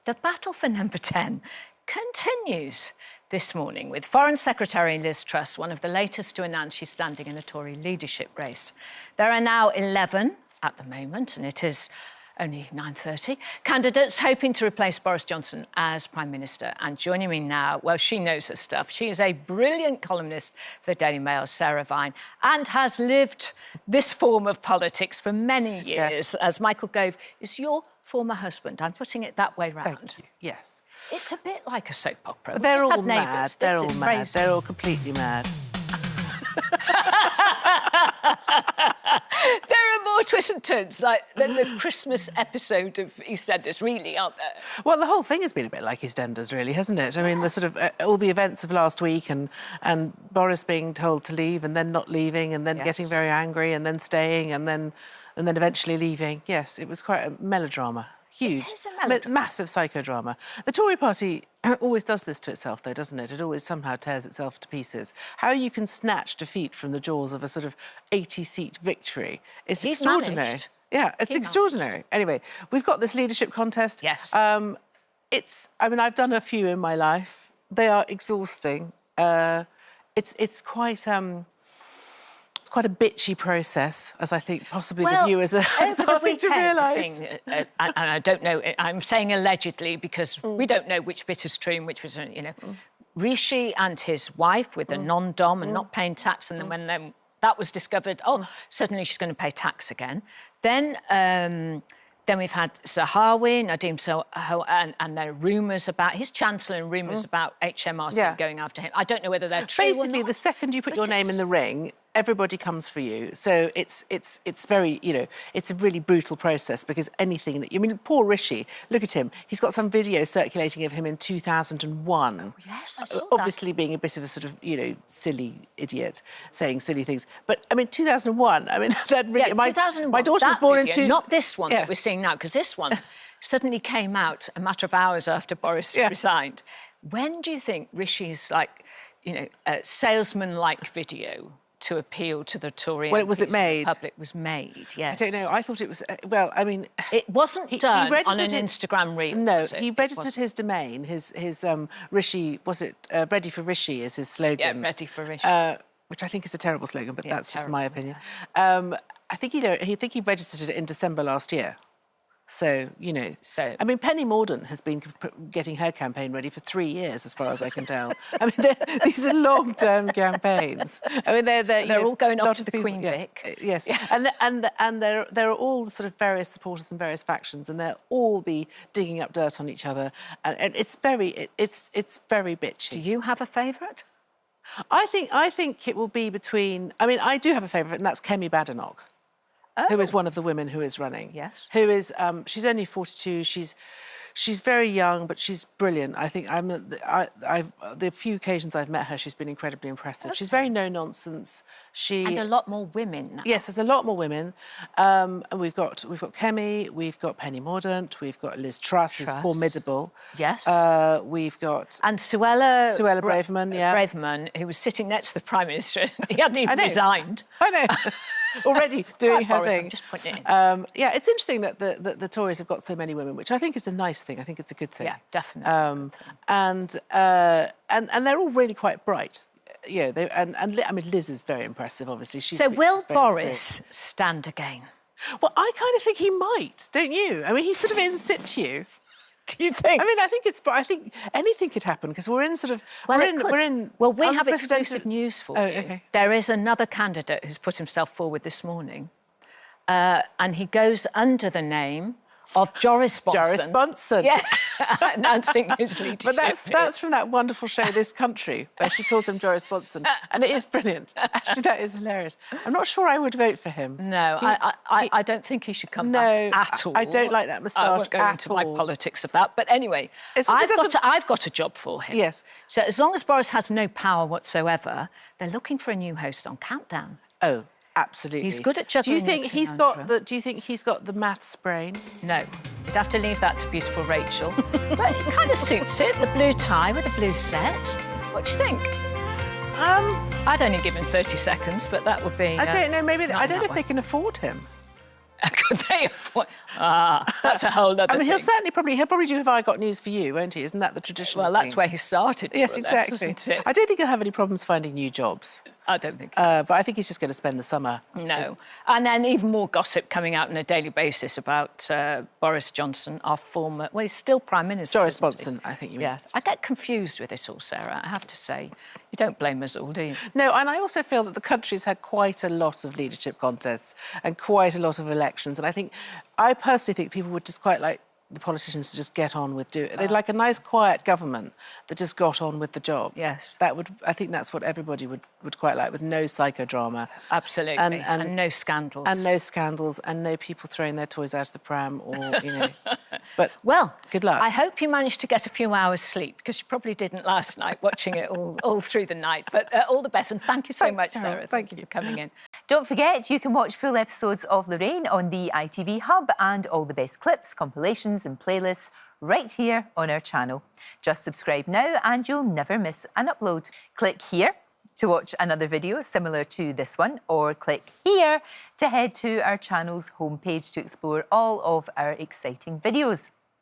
The battle for number 10 continues this morning with Foreign Secretary Liz Truss, one of the latest to announce she's standing in the Tory leadership race. There are now 11 at the moment, and it is only 9:30, candidates hoping to replace Boris Johnson as Prime Minister. And joining me now, well, she knows her stuff. She is a brilliant columnist for the Daily Mail, Sarah Vine, and has lived this form of politics for many years, yes. as Michael Gove is your former husband. I'm putting it that way round. Thank you. Yes. It's a bit like a soap opera. They're all mad. They're all mad. They're all completely mad. There are more twists and turns, like the Christmas episode of EastEnders, really, aren't there? Well, the whole thing has been a bit like EastEnders, really, hasn't it? I mean, the sort of all the events of last week and Boris being told to leave and then not leaving and then getting very angry and then staying and then eventually leaving. Yes, it was quite a melodrama. Huge. It is a melodrama. Massive psychodrama. The Tory party always does this to itself, though, doesn't it? It always somehow tears itself to pieces. How you can snatch defeat from the jaws of a sort of 80-seat victory is extraordinary. Managed. Yeah, it's extraordinary. Anyway, we've got this leadership contest. Yes. I mean, I've done a few in my life. They are exhausting. It's quite a bitchy process, as I think possibly the viewers are starting to realise. And I don't know, I'm saying allegedly because we don't know which bit is true and which was, you know. Rishi and his wife with a non-dom and not paying tax, and then when that was discovered, suddenly she's going to pay tax again. Then we've had Zahawi, Nadeem Zahawi, and there are rumours about his chancellor and rumours about HMRC going after him. I don't know whether they're true or not. Basically, the second you put your name in the ring, everybody comes for you. So it's very, you know, it's a really brutal process because anything that... I mean, poor Rishi, look at him. He's got some video circulating of him in 2001. Oh, yes, I saw that. Obviously being a bit of a sort of, you know, silly idiot, saying silly things. But, I mean, 2001, I mean, that really... 2001, my daughter was born in... Not this one that we're seeing now, because this one suddenly came out a matter of hours after Boris resigned. When do you think Rishi's, like, you know, salesman-like video to appeal to the Tory public was made, yes. I don't know, I thought it was... well, I mean... It wasn't done on an Instagram reel, No, he registered his domain, his Rishi... Was it Ready for Rishi is his slogan? Yeah, Ready for Rishi. Which I think is a terrible slogan, but that's just my opinion. I think he registered it in December last year. So, you know... I mean, Penny Mordaunt has been getting her campaign ready for 3 years, as far as I can tell. I mean, these are long-term campaigns. I mean, they're all going off to the Queen Vic. Yes, and there are all sort of various supporters and various factions, and they'll all be digging up dirt on each other, and it's very bitchy. Do you have a favourite? I think it will be between... I mean, I do have a favourite, and that's Kemi Badenoch. Who is one of the women who is running. Yes. Who is, she's only 42, she's very young, but she's brilliant. I think the few occasions I've met her, she's been incredibly impressive. Okay. She's very no-nonsense. And a lot more women now. Yes, there's a lot more women. And we've got Kemi, we've got Penny Mordaunt, we've got Liz Truss, who's formidable. Yes. We've got... And Suella Braverman, Braverman, who was sitting next to the Prime Minister. He hadn't even resigned. I know. Already doing her Boris, thing. I'm just putting it in. Yeah, it's interesting that the Tories have got so many women, which I think is a nice thing. I think it's a good thing. Yeah, definitely. And they're all really quite bright. Yeah, I mean, Liz is very impressive, obviously. So will Boris stand again? Well, I kind of think he might, don't you? I mean, he's sort of in situ. Do you think? I mean, I think anything could happen because we're in sort of... Well, we have exclusive news for you. Okay. There is another candidate who's put himself forward this morning, and he goes under the name of Joris Bonson. Joris Bonson. Yeah, announcing his leadership. But that's from that wonderful show, This Country, where she calls him Joris Bonson. And it is brilliant. Actually, that is hilarious. I'm not sure I would vote for him. No, I don't think he should come back at all. I don't like that moustache at all. I won't go into my politics of that. But anyway, I've got a job for him. Yes. So as long as Boris has no power whatsoever, they're looking for a new host on Countdown. Oh, absolutely. He's good at juggling. Do you think he's got the maths brain? No. You'd have to leave that to beautiful Rachel. But it kind of suits it, the blue tie with the blue set. What do you think? I'd only give him 30 seconds, but that would be... I don't know, maybe... I don't know if they can afford him. Could they afford? That's a whole other I mean, thing. he'll probably do Have I Got News for You, won't he? Isn't that the traditional Well, that's where he started. Yes, exactly. Wasn't it? I don't think he'll have any problems finding new jobs. I don't think. But I think he's just going to spend the summer. No. And then even more gossip coming out on a daily basis about Boris Johnson, our former... Well, he's still Prime Minister. Boris Johnson, I think you mean. Yeah. I get confused with it all, Sarah, I have to say. You don't blame us all, do you? No, and I also feel that the country's had quite a lot of leadership contests and quite a lot of elections. And I personally think people would just quite like the politicians to just get on with doing it. They'd like a nice, quiet government that just got on with the job. Yes. I think that's what everybody would quite like, with no psychodrama. Absolutely. And no scandals. And no scandals, and no people throwing their toys out of the pram or, you know. But, well, good luck. I hope you managed to get a few hours sleep, because you probably didn't last night, watching it all through the night. But all the best, and thank you so much, Sarah. Thank you for coming in. Don't forget, you can watch full episodes of Lorraine on the ITV Hub, and all the best clips, compilations and playlists right here on our channel. Just subscribe now and you'll never miss an upload. Click here to watch another video similar to this one, or click here to head to our channel's homepage to explore all of our exciting videos.